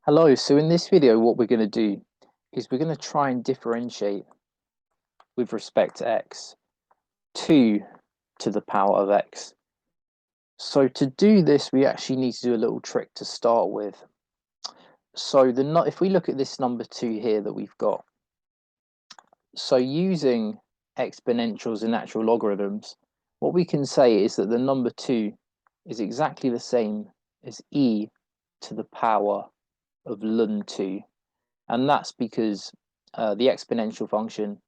Hello, so in this video what we're going to do is we're going to try and differentiate with respect to x 2 to the power of x. So to do this we actually need to do a little trick to start with. So if we look at this number 2 here that we've got, so using exponentials and natural logarithms, what we can say is that the number 2 is exactly the same as e to the power of ln 2. And that's because the exponential function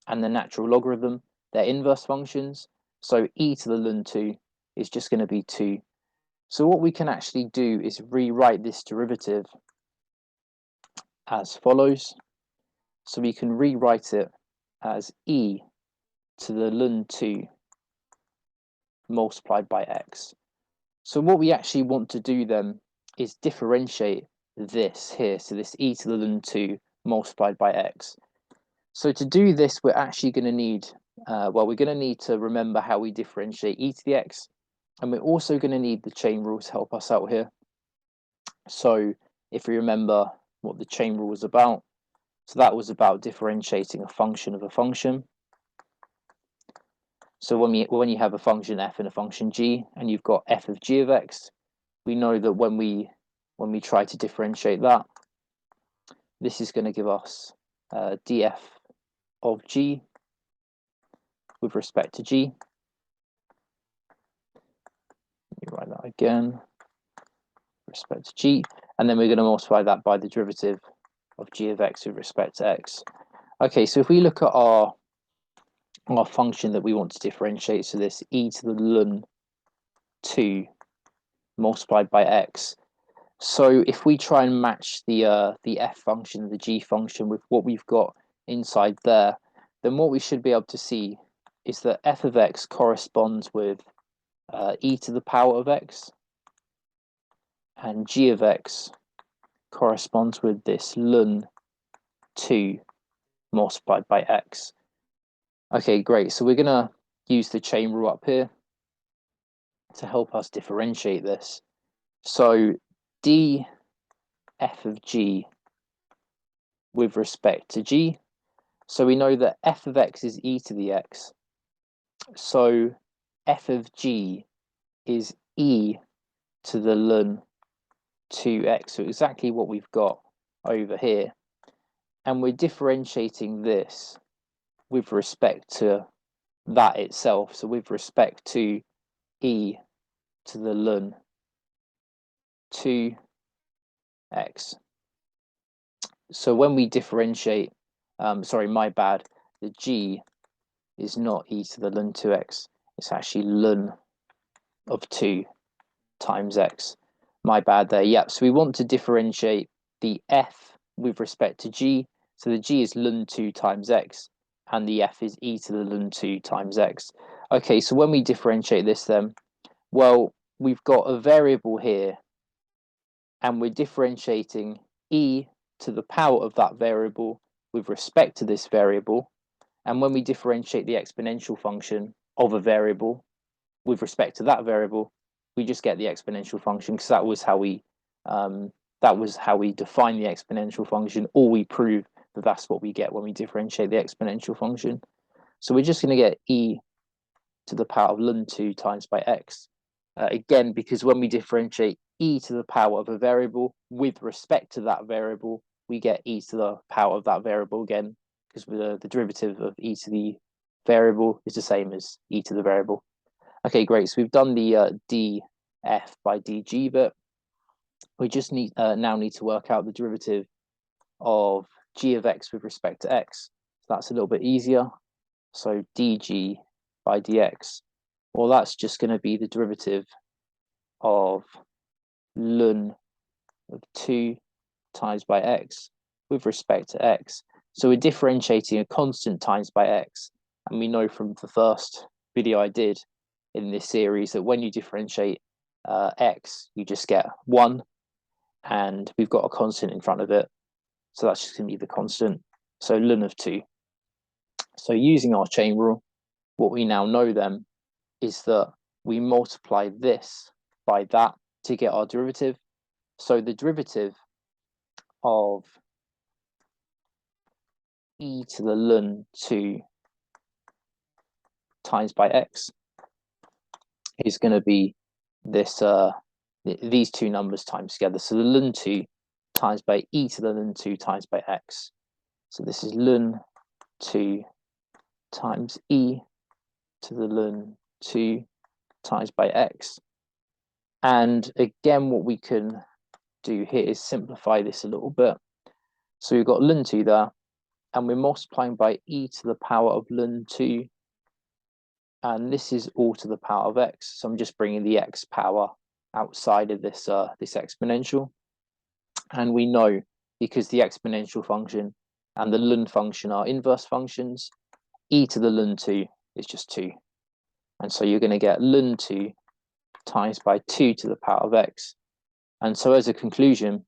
and the natural logarithm, they're inverse functions. So e to the ln 2 is just going to be 2. So what we can actually do is rewrite this derivative as follows. So we can rewrite it as e to the ln 2 multiplied by x. So what we actually want to do then is differentiate this here. So this e to the ln 2 multiplied by x. So to do this, we're actually going to need, we're going to need to remember how we differentiate e to the x, and we're also going to need the chain rule to help us out here. So if we remember what the chain rule was about, so that was about differentiating a function of a function. So when you have a function f and a function g, and you've got f of g of x, we know that when we try to differentiate that, this is going to give us df of g with respect to g. Let me write that again, with respect to g, and then we're going to multiply that by the derivative of g of x with respect to x. Okay, so if we look at our function that we want to differentiate, so this e to the ln 2 multiplied by x. So if we try and match the f function, the g function, with what we've got inside there, then what we should be able to see is that f of x corresponds with e to the power of x, and g of x corresponds with this ln 2 multiplied by x. Okay, great. So we're going to use the chain rule up here to help us differentiate this. So df of g with respect to g. So we know that f of x is e to the x. So f of g is e to the ln 2x. So exactly what we've got over here. And we're differentiating this with respect to that itself. So with respect to e to the ln 2x. So when we differentiate, sorry, my bad, the g is not e to the ln 2x. It's actually ln of 2 times x. My bad there. Yep. So we want to differentiate the f with respect to g. So the g is ln 2 times x, and the f is e to the ln 2 times x. Okay, so when we differentiate this then, well, we've got a variable here, and we're differentiating e to the power of that variable with respect to this variable. And when we differentiate the exponential function of a variable with respect to that variable, we just get the exponential function, because that was how we define the exponential function, or we prove that that's what we get when we differentiate the exponential function. So we're just going to get e to the power of ln 2 times by x. Again, because when we differentiate e to the power of a variable with respect to that variable, we get e to the power of that variable again, because the derivative of e to the variable is the same as e to the variable. Okay, great. So we've done the df by dg bit. We just now need to work out the derivative of g of x with respect to x. So that's a little bit easier. So dg by dx, well, that's just going to be the derivative of ln of 2 times by x with respect to x. So we're differentiating a constant times by x, and we know from the first video I did in this series that when you differentiate x, you just get 1, and we've got a constant in front of it, so that's just going to be the constant, so ln of 2. So using our chain rule, what we now know then is that we multiply this by that to get our derivative. So the derivative of e to the ln 2 times by x is going to be this these two numbers times together. So the ln 2 times by e to the ln 2 times by x. So this is ln 2 times e to the ln 2 times by x. And again, what we can do here is simplify this a little bit. So we've got ln 2 there, and we're multiplying by e to the power of ln 2, and this is all to the power of x. So I'm just bringing the x power outside of this this exponential, and we know, because the exponential function and the ln function are inverse functions, e to the ln 2 is just 2, and so you're going to get ln 2 times by 2 to the power of x. And so as a conclusion,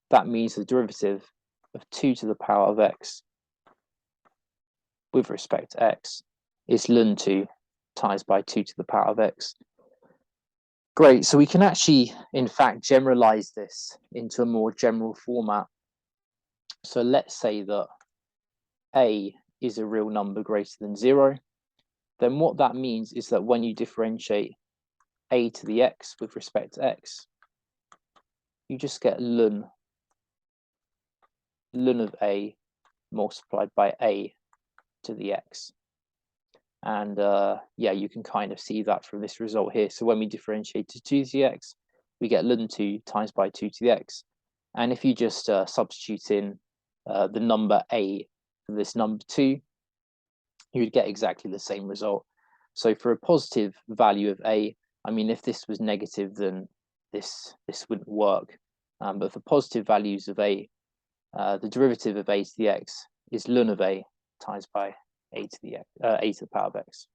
that means the derivative of 2 to the power of x with respect to x is ln 2 times by 2 to the power of x. Great, so we can actually, in fact, generalize this into a more general format. So let's say that a is a real number greater than 0. Then what that means is that when you differentiate a to the x with respect to x, you just get ln of a multiplied by a to the x. And yeah, you can kind of see that from this result here. So when we differentiate to 2 to the x, we get ln 2 times by 2 to the x. And if you just substitute in the number a for this number 2, you would get exactly the same result. So for a positive value of a, I mean, if this was negative, then this wouldn't work. But for positive values of a, the derivative of a to the x is ln of a times by a to the power of x.